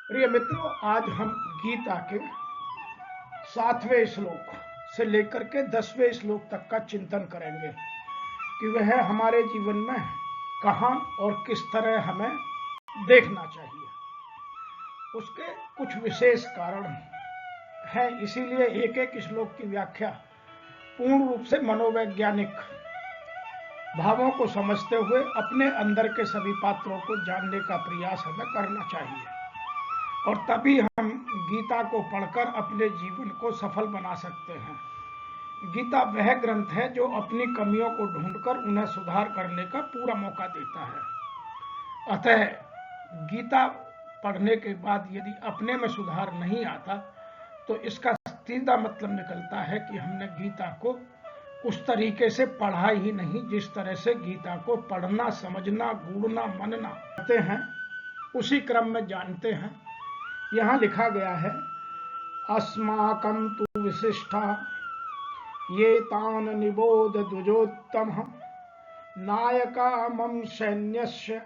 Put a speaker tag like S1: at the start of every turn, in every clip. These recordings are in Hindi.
S1: प्रिय मित्रों, आज हम गीता के 7वें श्लोक से लेकर के 10वें श्लोक तक का चिंतन करेंगे कि वह हमारे जीवन में कहां और किस तरह हमें देखना चाहिए। उसके कुछ विशेष कारण हैं, इसीलिए एक एक श्लोक की व्याख्या पूर्ण रूप से मनोवैज्ञानिक भावों को समझते हुए अपने अंदर के सभी पात्रों को जानने का प्रयास हमें करना चाहिए, और तभी हम गीता को पढ़कर अपने जीवन को सफल बना सकते हैं। गीता वह ग्रंथ है जो अपनी कमियों को ढूंढकर उन्हें सुधार करने का पूरा मौका देता है। अतः गीता पढ़ने के बाद यदि अपने में सुधार नहीं आता तो इसका सीधा मतलब निकलता है कि हमने गीता को उस तरीके से पढ़ा ही नहीं जिस तरह से गीता को पढ़ना, समझना, गूढ़ना, मनना करते हैं, उसी क्रम में जानते हैं। यहां लिखा गया है, अस्माकं तु विशिष्टा ये तान निबोध द्विजोत्तम नायका मम सैन्यस्य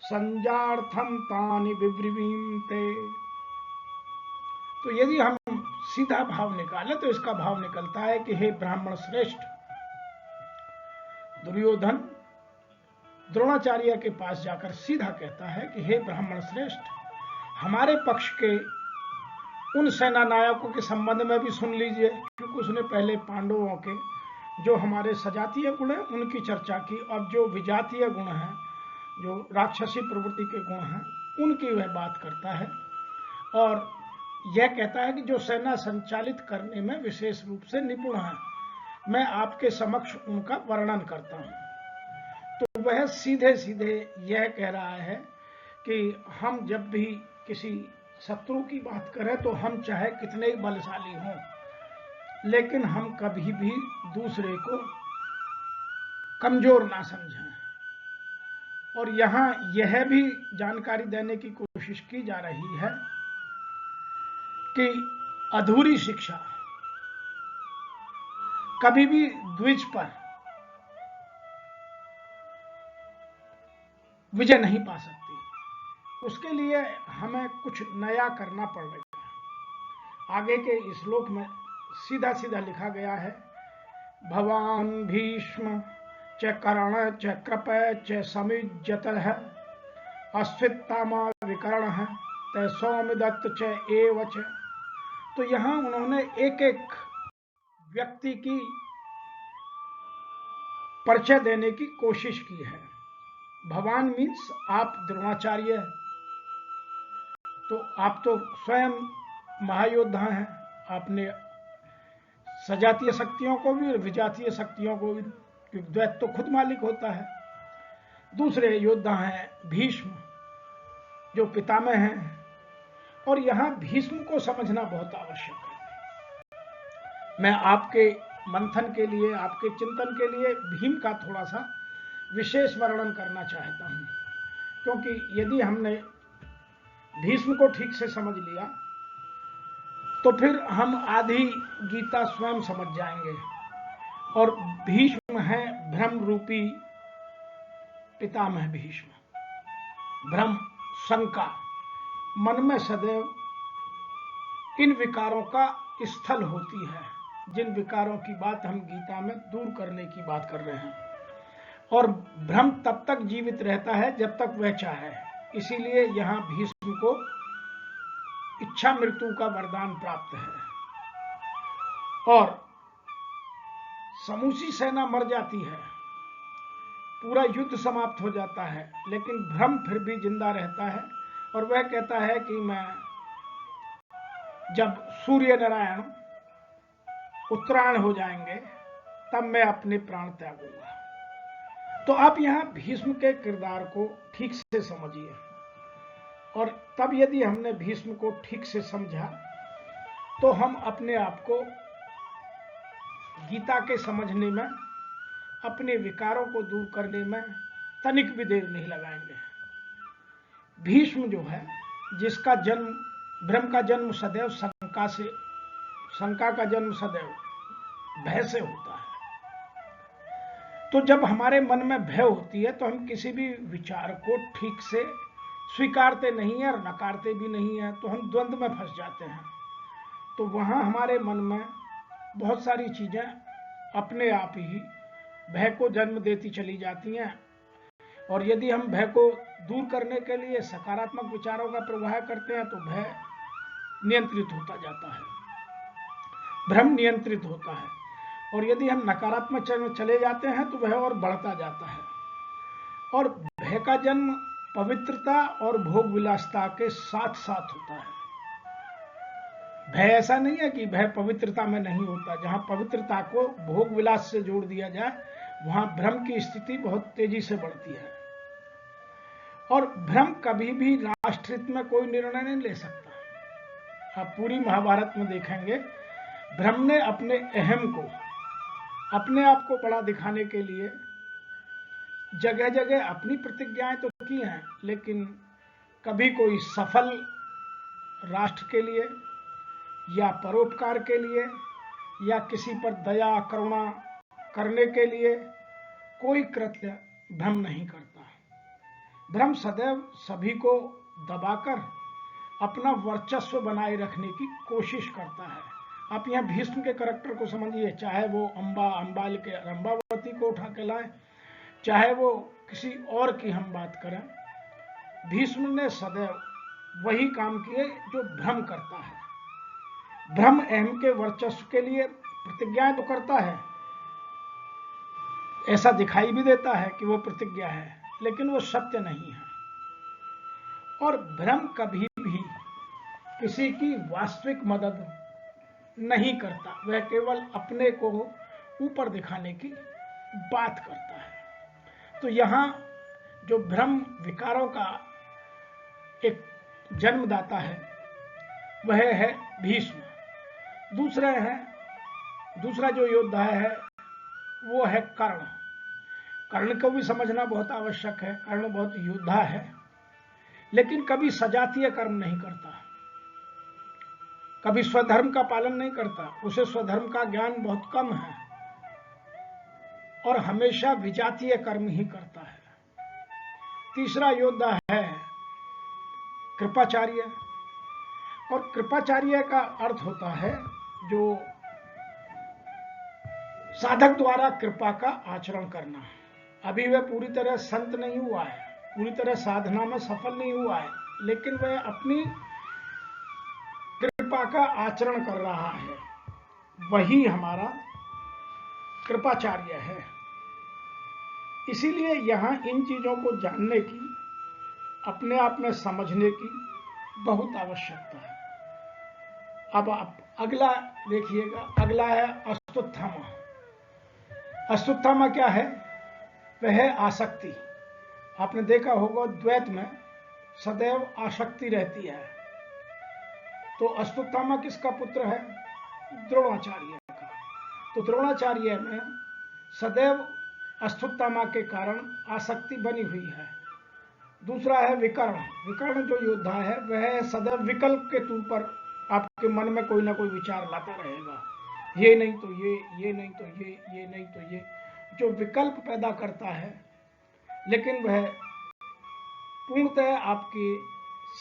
S1: संजार्थम तानि विब्रवीमते। तो यदि हम सीधा भाव निकाले तो इसका भाव निकलता है कि हे ब्राह्मण श्रेष्ठ, दुर्योधन द्रोणाचार्य के पास जाकर सीधा कहता है कि हे ब्राह्मण श्रेष्ठ, हमारे पक्ष के उन सेना नायकों के संबंध में भी सुन लीजिए, क्योंकि उसने पहले पांडवों के जो हमारे सजातीय गुण हैं उनकी चर्चा की, अब जो विजातीय गुण हैं, जो राक्षसी प्रवृत्ति के गुण हैं, उनकी वह बात करता है और यह कहता है कि जो सेना संचालित करने में विशेष रूप से निपुण है, मैं आपके समक्ष उनका वर्णन करता हूं। तो वह सीधे सीधे यह कह रहा है कि हम जब भी किसी शत्रु की बात करें तो हम चाहे कितने ही बलशाली हों, लेकिन हम कभी भी दूसरे को कमजोर ना समझें। और यहां यह भी जानकारी देने की कोशिश की जा रही है कि अधूरी शिक्षा कभी भी द्विज पर विजय नहीं पा सकती। उसके लिए हमें कुछ नया करना पड़ेगा। आगे के श्लोक में सीधा सीधा लिखा गया है, भवान भीष्म च कर्ण च कृप च समुज्जतः अस्फित्तामा विकर्ण है ते सौमिदत्त च एव च। तो यहां उन्होंने एक एक व्यक्ति की परिचय देने की कोशिश की है। भगवान मीन्स आप द्रोणाचार्य, तो आप तो स्वयं महायोद्धा हैं, आपने सजातीय शक्तियों को भी और विजातीय शक्तियों को भी, क्योंकि द्वैत तो खुद मालिक होता है। दूसरे योद्धा हैं भीष्म, जो पितामह हैं, और यहां भीष्म को समझना बहुत आवश्यक है। मैं आपके मंथन के लिए, आपके चिंतन के लिए भीम का थोड़ा सा विशेष वर्णन करना चाहता हूं, क्योंकि यदि हमने भीष्म को ठीक से समझ लिया तो फिर हम आधी गीता स्वयं समझ जाएंगे। और भीष्म है भ्रम रूपी पितामह भीष्म। भ्रम, शंका, मन में सदैव इन विकारों का स्थल होती है, जिन विकारों की बात हम गीता में दूर करने की बात कर रहे हैं। और भ्रम तब तक जीवित रहता है जब तक वह चाहे, इसीलिए यहां भीष्म को इच्छा मृत्यु का वरदान प्राप्त है। और समूची सेना मर जाती है, पूरा युद्ध समाप्त हो जाता है, लेकिन भ्रम फिर भी जिंदा रहता है और वह कहता है कि मैं जब सूर्य नारायण उत्तरायण हो जाएंगे तब मैं अपने प्राण त्यागूंगा। तो आप यहां भीष्म के किरदार को ठीक से समझिए, और तब यदि हमने भीष्म को ठीक से समझा तो हम अपने आप को गीता के समझने में, अपने विकारों को दूर करने में तनिक भी देर नहीं लगाएंगे। भीष्म जो है, जिसका जन्म, भ्रम का जन्म सदैव शंका से, शंका का जन्म सदैव भय से होता है। तो जब हमारे मन में भय होती है तो हम किसी भी विचार को ठीक से स्वीकारते नहीं है और नकारते भी नहीं है, तो हम द्वंद्व में फंस जाते हैं। तो वहां हमारे मन में बहुत सारी चीजें अपने आप ही भय को जन्म देती चली जाती हैं, और यदि हम भय को दूर करने के लिए सकारात्मक विचारों का प्रवाह करते हैं तो भय नियंत्रित होता जाता है, भ्रम नियंत्रित होता है, और यदि हम नकारात्मक में चले जाते हैं तो वह और बढ़ता जाता है। और भय का जन्म पवित्रता और भोग विलासता के साथ साथ होता है। भय ऐसा नहीं है कि भय पवित्रता में नहीं होता। जहां पवित्रता को भोग विलास से जोड़ दिया जाए वहां भ्रम की स्थिति बहुत तेजी से बढ़ती है। और भ्रम कभी भी राष्ट्रहित में कोई निर्णय नहीं ले सकता। आप पूरी महाभारत में देखेंगे, भ्रम ने अपने अहम को, अपने आप को बड़ा दिखाने के लिए जगह जगह अपनी प्रतिज्ञाएं तो की हैं, लेकिन कभी कोई सफल राष्ट्र के लिए या परोपकार के लिए या किसी पर दया करुणा करने के लिए कोई कृत्य भ्रम नहीं करता। भ्रम सदैव सभी को दबाकर अपना वर्चस्व बनाए रखने की कोशिश करता है। आप यहाँ भीष्म के करैक्टर को समझिए, चाहे वो अंबाल के अंबावती को उठा के लाए, चाहे वो किसी और की हम बात करें, भीष्म ने सदैव वही काम किए जो भ्रम करता है। भ्रम अहम के वर्चस्व के लिए प्रतिज्ञाएं तो करता है, ऐसा दिखाई भी देता है कि वो प्रतिज्ञा है, लेकिन वो सत्य नहीं है। और भ्रम कभी भी किसी की वास्तविक मदद नहीं करता, वह केवल अपने को ऊपर दिखाने की बात करता है। तो यहां जो भ्रम विकारों का एक जन्मदाता है वह है भीष्म। दूसरा जो योद्धा है वो है कर्ण। कर्ण को भी समझना बहुत आवश्यक है। कर्ण बहुत योद्धा है, लेकिन कभी सजातीय कर्म नहीं करता, कभी स्वधर्म का पालन नहीं करता, उसे स्वधर्म का ज्ञान बहुत कम है और हमेशा विजातीय कर्म ही करता है। तीसरा योद्धा है कृपाचार्य, और कृपाचार्य का अर्थ होता है जो साधक द्वारा कृपा का आचरण करना। अभी वह पूरी तरह संत नहीं हुआ है, पूरी तरह साधना में सफल नहीं हुआ है, लेकिन वह अपनी कृपा का आचरण कर रहा है, वही हमारा कृपाचार्य है। इसीलिए यहां इन चीजों को जानने की, अपने आप में समझने की बहुत आवश्यकता है। अब आप अगला देखिएगा, अगला है अस्तुत्थामा। अस्तुत्थामा क्या है? वह है आसक्ति। आपने देखा होगा द्वैत में सदैव आसक्ति रहती है। तो अस्तुत्थामा किसका पुत्र है? द्रोणाचार्य का। तो द्रोणाचार्य में सदैव अस्तुत्थामा के कारण आसक्ति बनी हुई है। दूसरा है विकर्ण। विकर्ण जो योद्धा है वह सदैव विकल्प के तौर पर आपके मन में कोई ना कोई विचार लाता रहेगा, ये नहीं तो ये नहीं तो ये नहीं तो ये, जो विकल्प पैदा करता है, लेकिन वह पूर्णतः आपकी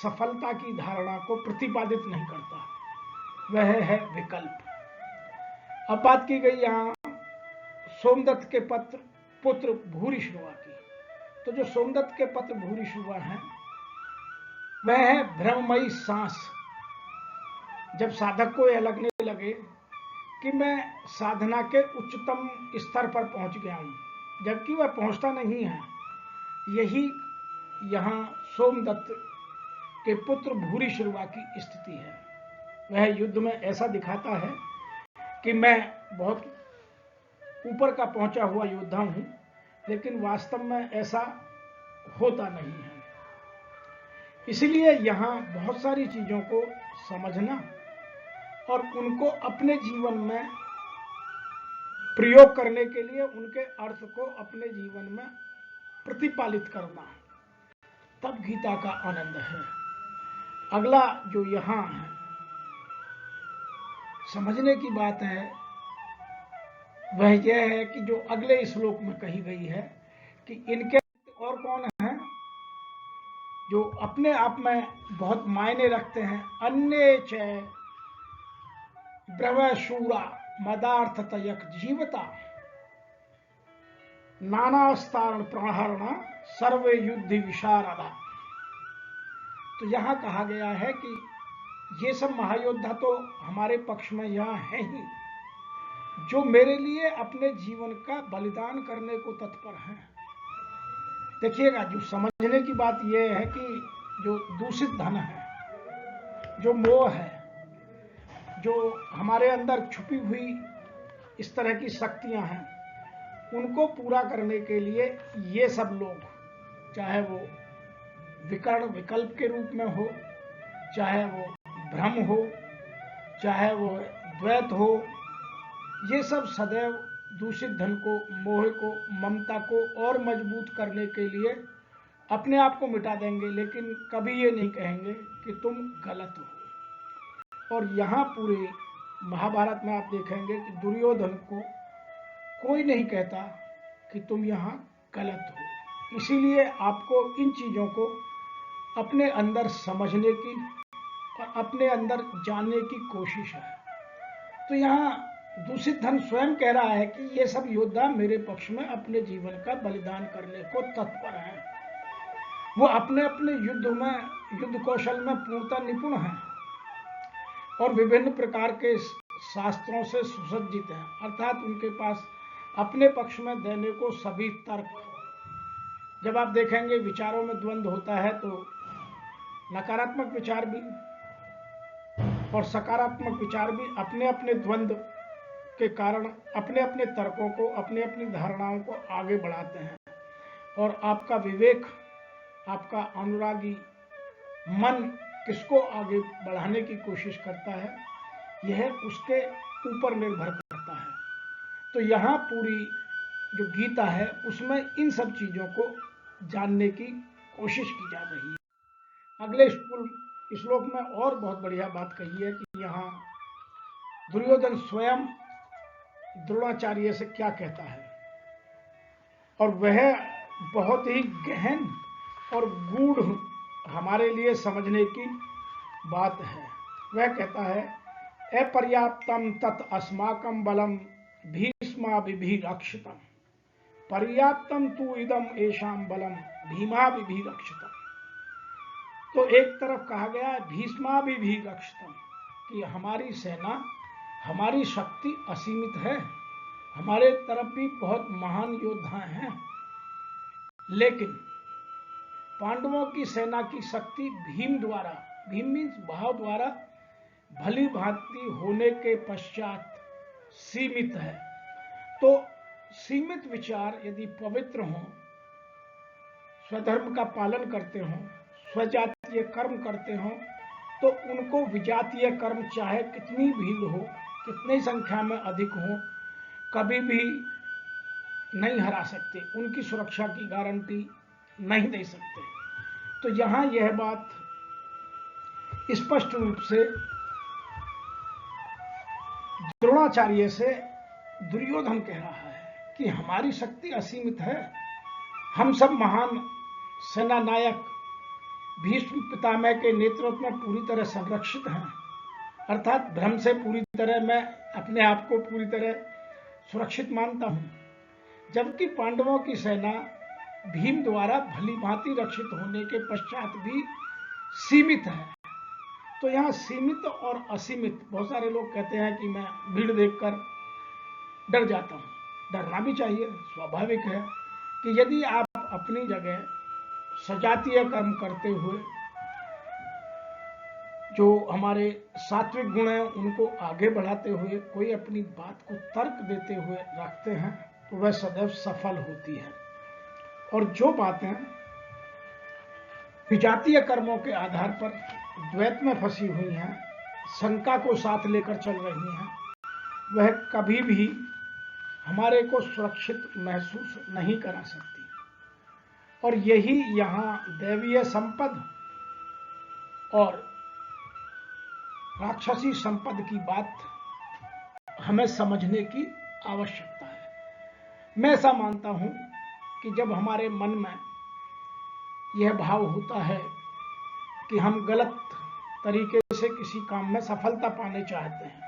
S1: सफलता की धारणा को प्रतिपादित नहीं करता, वह है विकल्प। अब बात की गई यहां सोमदत्त के पुत्र भूरिश्रवा की। तो जो सोमदत्त के पुत्र भूरिश्रवा हैं वह है भ्रममयी सांस। जब साधक को यह लगने लगे कि मैं साधना के उच्चतम स्तर पर पहुंच गया हूं, जबकि वह पहुंचता नहीं है, यही यहां सोमदत्त के पुत्र भूरिश्रवा की स्थिति है। वह युद्ध में ऐसा दिखाता है कि मैं बहुत ऊपर का पहुंचा हुआ योद्धा हूं, लेकिन वास्तव में ऐसा होता नहीं है। इसलिए यहां बहुत सारी चीजों को समझना और उनको अपने जीवन में प्रयोग करने के लिए उनके अर्थ को अपने जीवन में प्रतिपालित करना, तब गीता का आनंद है। अगला जो यहां है समझने की बात है वह यह है कि जो अगले श्लोक में कही गई है कि इनके और कौन है? जो अपने आप में बहुत मायने रखते हैं। अन्य च ब्रवशूरा मदार्थतयक जीवता नानास्तारण प्रहरण सर्वे युद्धि विशारदा। तो यहां कहा गया है कि ये सब महायोद्धा तो हमारे पक्ष में यहाँ हैं ही, जो मेरे लिए अपने जीवन का बलिदान करने को तत्पर हैं। देखिएगा, जो समझने की बात यह है कि जो दूषित धन है, जो मोह है, जो हमारे अंदर छुपी हुई इस तरह की शक्तियां हैं, उनको पूरा करने के लिए ये सब लोग, चाहे वो विकर्ण विकल्प के रूप में हो, चाहे वो भ्रम हो, चाहे वो द्वैत हो, ये सब सदैव दूषित धन को, मोह को, ममता को और मजबूत करने के लिए अपने आप को मिटा देंगे, लेकिन कभी ये नहीं कहेंगे कि तुम गलत हो। और यहाँ पूरे महाभारत में आप देखेंगे कि दुर्योधन को कोई नहीं कहता कि तुम यहाँ गलत हो। इसीलिए आपको इन चीज़ों को अपने अंदर समझने की और अपने अंदर जानने की कोशिश है। तो यहाँ दूषित धन स्वयं कह रहा है कि ये सब योद्धा मेरे पक्ष में अपने जीवन का बलिदान करने को तत्पर हैं। वो अपने अपने युद्ध कौशल में पूर्णतः निपुण हैं और विभिन्न प्रकार के शास्त्रों से सुसज्जित हैं, अर्थात उनके पास अपने पक्ष में देने को सभी तर्क। जब आप देखेंगे विचारों में द्वंद्व होता है तो नकारात्मक विचार भी और सकारात्मक विचार भी अपने अपने द्वंद्व के कारण अपने अपने तर्कों को, अपनी अपनी धारणाओं को आगे बढ़ाते हैं। और आपका विवेक, आपका अनुरागी मन किसको आगे बढ़ाने की कोशिश करता है, यह उसके ऊपर निर्भर करता है। तो यहाँ पूरी जो गीता है उसमें इन सब चीजों को जानने की कोशिश की जा रही है। अगले श्लोक में और बहुत बढ़िया बात कही है कि यहाँ दुर्योधन स्वयं द्रोणाचार्य से क्या कहता है, और वह बहुत ही गहन और गूढ़ हमारे लिए समझने की बात है। वह कहता है, अपर्याप्तम तत् अस्माकं बलम भीष्माभिरक्षितम पर्याप्तम तु इदम एषाम बलम भीमाभिरक्षितम। तो एक तरफ कहा गया है भीष्माभिरक्षितम कि हमारी सेना, हमारी शक्ति असीमित है, हमारे तरफ भी बहुत महान योद्धा हैं, लेकिन पांडवों की सेना की शक्ति भीम द्वारा, भीम मीन्स भाव द्वारा भली भांति होने के पश्चात सीमित है। तो सीमित विचार यदि पवित्र हों, स्वधर्म का पालन करते हों, स्वजातीय कर्म करते हों, तो उनको विजातीय कर्म चाहे कितनी भीड़ हो, कितनी संख्या में अधिक हो, कभी भी नहीं हरा सकते, उनकी सुरक्षा की गारंटी नहीं दे सकते। तो यहां यह बात स्पष्ट रूप से द्रोणाचार्य से दुर्योधन कह रहा है कि हमारी शक्ति असीमित है, हम सब महान सेना नायक भीष्म पितामह के नेतृत्व में पूरी तरह संरक्षित हैं, अर्थात भ्रम से पूरी तरह मैं अपने आप को पूरी तरह सुरक्षित मानता हूं, जबकि पांडवों की सेना भीम द्वारा भली भांति रक्षित होने के पश्चात भी सीमित है। तो यहाँ सीमित और असीमित, बहुत सारे लोग कहते हैं कि मैं भीड़ देखकर डर जाता हूं। डरना भी चाहिए, स्वाभाविक है कि यदि आप अपनी जगह सजातीय कर्म करते हुए जो हमारे सात्विक गुण हैं उनको आगे बढ़ाते हुए कोई अपनी बात को तर्क देते हुए रखते हैं, तो वह सदैव सफल होती है। और जो बातें विजातीय कर्मों के आधार पर द्वैत में फंसी हुई हैं, शंका को साथ लेकर चल रही हैं, वह कभी भी हमारे को सुरक्षित महसूस नहीं करा सकती। और यही यहाँ दैवीय संपद और राक्षसी संपद की बात हमें समझने की आवश्यकता है। मैं ऐसा मानता हूं कि जब हमारे मन में यह भाव होता है कि हम गलत तरीके से किसी काम में सफलता पाने चाहते हैं।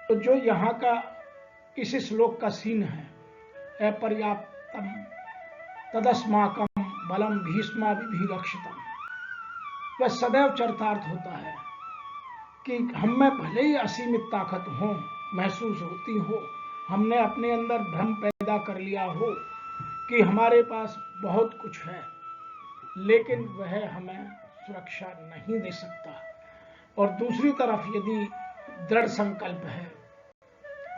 S1: तो जो यहाँ का इस श्लोक का सीन है, अपर्याप्तम तदस्माकं बलम भीष्माभिरक्षितम्, वह सदैव चरितार्थ होता है कि हम में भले ही असीमित ताकत हो, महसूस होती हो, हमने अपने अंदर भ्रम पैदा कर लिया हो कि हमारे पास बहुत कुछ है, लेकिन वह हमें सुरक्षा नहीं दे सकता। और दूसरी तरफ यदि दृढ़ संकल्प है,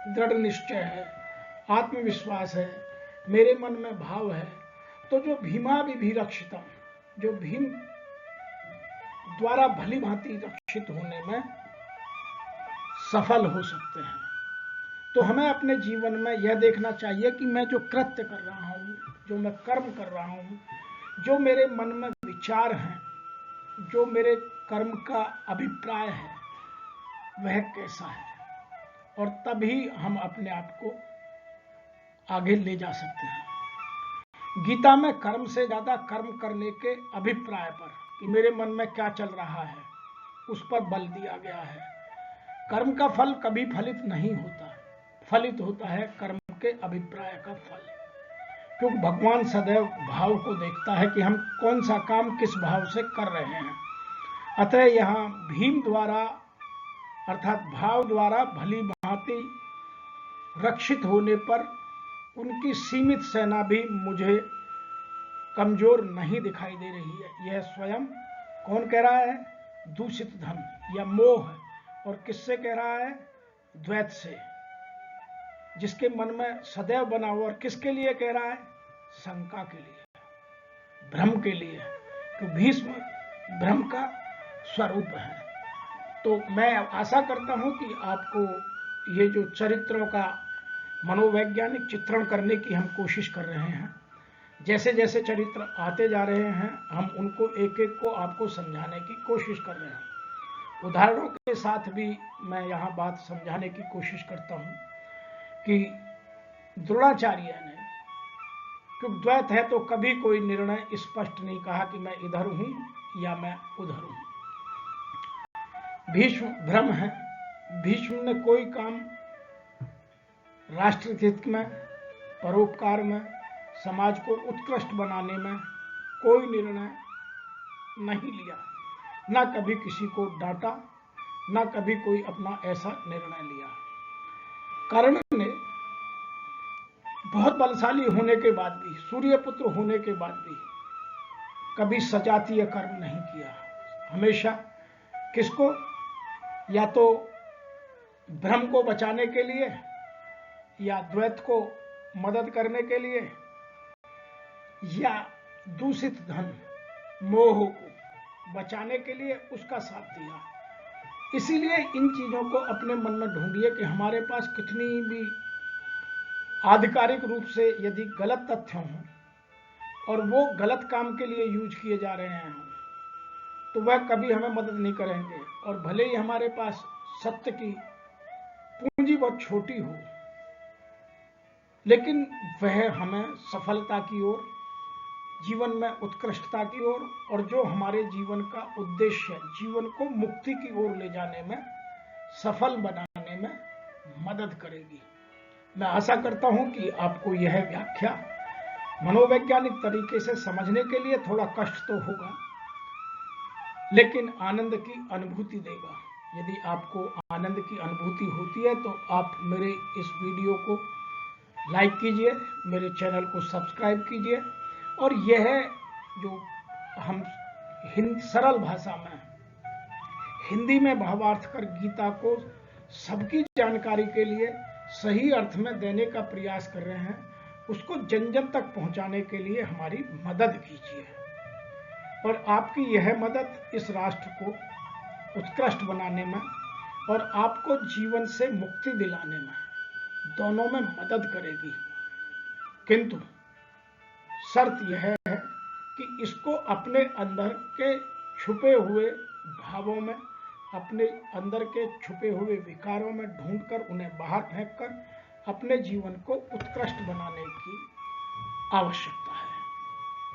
S1: दृढ़ निश्चय है, आत्मविश्वास है, मेरे मन में भाव है, तो जो भीमाभिरक्षितम्, जो भीम द्वारा भली भांति रक्षित होने में सफल हो सकते हैं। तो हमें अपने जीवन में यह देखना चाहिए कि मैं जो कृत्य कर रहा हूं, जो मैं कर्म कर रहा हूं, जो मेरे मन में विचार हैं, जो मेरे कर्म का अभिप्राय है, वह कैसा है, और तभी हम अपने आप को आगे ले जा सकते हैं। गीता में कर्म से ज्यादा कर्म करने के अभिप्राय पर, कि मेरे मन में क्या चल रहा है, उस पर बल दिया गया है। कर्म का फल कभी फलित नहीं होता, फलित होता है कर्म के अभिप्राय का फल, क्योंकि भगवान सदैव भाव को देखता है कि हम कौन सा काम किस भाव से कर रहे हैं। अतः यहाँ भीम द्वारा अर्थात भाव द्वारा भली भांति रक्षित होने पर उनकी सीमित सेना भी मुझे कमजोर नहीं दिखाई दे रही है। यह स्वयं कौन कह रहा है? दूषित धन या मोह है। और किससे कह रहा है? द्वैत से, जिसके मन में सदैव बना हुआ। और किसके लिए कह रहा है? शंका के लिए, भ्रम के लिए, कि भीष्म भ्रम का स्वरूप है। तो मैं आशा करता हूं कि आपको ये जो चरित्रों का मनोवैज्ञानिक चित्रण करने की हम कोशिश कर रहे हैं, जैसे जैसे चरित्र आते जा रहे हैं, हम उनको एक एक को आपको समझाने की कोशिश कर रहे हैं। उदाहरणों के साथ भी मैं यहाँ बात समझाने की कोशिश करता हूँ कि द्रोणाचार्य ने, क्योंकि द्वैत है तो कभी कोई निर्णय स्पष्ट नहीं कहा कि मैं इधर हूं या मैं उधर हूं। भीष्म भ्रम है। भीष्म ने कोई काम राष्ट्र हित में, परोपकार में, समाज को उत्कृष्ट बनाने में कोई निर्णय नहीं लिया, ना कभी किसी को डांटा, ना कभी कोई अपना ऐसा निर्णय लिया। कर्ण ने बहुत बलशाली होने के बाद भी, सूर्यपुत्र होने के बाद भी कभी सजातीय कर्म नहीं किया। हमेशा किसको? या तो भ्रम को बचाने के लिए, या द्वैत को मदद करने के लिए, या दूषित धन मोह को बचाने के लिए उसका साथ दिया। इसीलिए इन चीजों को अपने मन में ढूंढिए कि हमारे पास कितनी भी आधिकारिक रूप से यदि गलत तथ्य हों और वो गलत काम के लिए यूज किए जा रहे हैं, तो वह कभी हमें मदद नहीं करेंगे। और भले ही हमारे पास सत्य की पूंजी बहुत छोटी हो, लेकिन वह हमें सफलता की ओर, जीवन में उत्कृष्टता की ओर, और जो हमारे जीवन का उद्देश्य है, जीवन को मुक्ति की ओर ले जाने में, सफल बनाने में मदद करेगी। मैं आशा करता हूं कि आपको यह व्याख्या मनोवैज्ञानिक तरीके से समझने के लिए थोड़ा कष्ट तो होगा, लेकिन आनंद की अनुभूति देगा। यदि आपको आनंद की अनुभूति होती है तो आप मेरे इस वीडियो को लाइक कीजिए, मेरे चैनल को सब्सक्राइब कीजिए, और यह जो हम सरल भाषा में हिंदी में भावार्थ कर गीता को सबकी जानकारी के लिए सही अर्थ में देने का प्रयास कर रहे हैं, उसको जन जन तक पहुंचाने के लिए हमारी मदद कीजिए। और आपकी यह मदद इस राष्ट्र को उत्कृष्ट बनाने में और आपको जीवन से मुक्ति दिलाने में, दोनों में मदद करेगी। किंतु शर्त यह है कि इसको अपने अंदर के छुपे हुए भावों में, अपने अंदर के छुपे हुए विकारों में ढूंढकर उन्हें बाहर फेंककर अपने जीवन को उत्कृष्ट बनाने की आवश्यकता